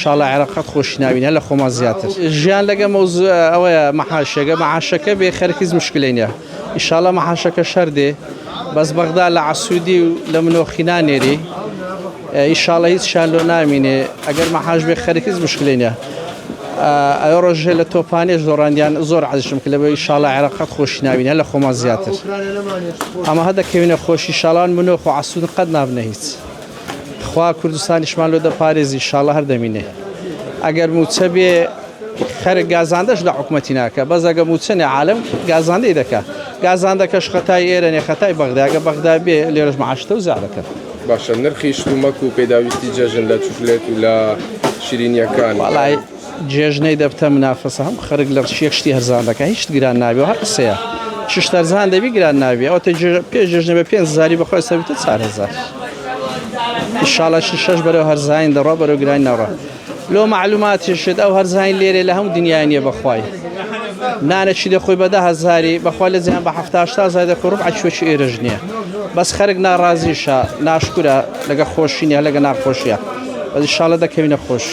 ئینشاڵڵا عێراقات خۆشی ناوین هەر لە خۆمان زیاتر ژیان لەگە مەوزوع ئەوەیە مەحاشەکە مەعاشەکە بێ خەرکیز مشکلەی نییە ئینشاڵڵا مەحاشەکە شەر دێ بەس بەغدا لە عەسوودی و لە منۆخی نانێری ئینشاڵڵا هیچ شان لۆ نامینێ ئەگەر مەحاش بێ خەرکیز مشکلەی نییە ئەو ڕۆژێ لە تۆپانێش زۆڕاندیان زۆر عەزیزم کە لەبەر ئینشاڵڵا عێراقات خۆشی ناوین هەر لە خۆمان زیاتر ئەمە هەدەکەوینە خۆشی ئینشاڵڵا منۆخ و عەسوود قەت نابنە هیچ خوا کوردستانیشمان لۆ دەپارێزی ئینشاڵڵا هەر دەمینێ ئەگەر موچە بێ خەرک گازاندەش لە حکومەتی ناکە بەس ئەگە موچەنێ عالم گازاندەی دەکا گازاندەکەش خەتای ئێرەنێ خەتای بەغدا ئەگە بەغدا بێ لێرەش مەعاشتە و زیادەکە باشە نرخی شتومەک و پێداویستی جێژن لە چوکلێت و لە شیرینیەکان وەڵای جێژنەی دەبتە منافەسە هەم خەرک لە شتی هەرزان دەکە هیچ گران نابێ و هەر قسەیە شش هەرزان دەبی گران نابێ ئەوە پێ جێژنە بە 5,000 بەخۆی سەبیتە 4,000 ئینشاڵڵا شش بەرەو هەرزاین دەڕۆ بەرەو گرانی نەڕۆ لۆ معلوماتیشت ئەو هەرزاین لێرێ لە هەموو دنیای نییە بەخوای نانەچی دەخۆی بە 10,000 بەخوا لە زیان بە 70,000 دەکە ڕوبع چوەکی ئێرەش نییە بەس خەرک ناڕازیشە ناشکورە لەگە خۆشی نیە لەگە ناخۆشیە بەس ئینشاڵڵا دەکەوینە خۆش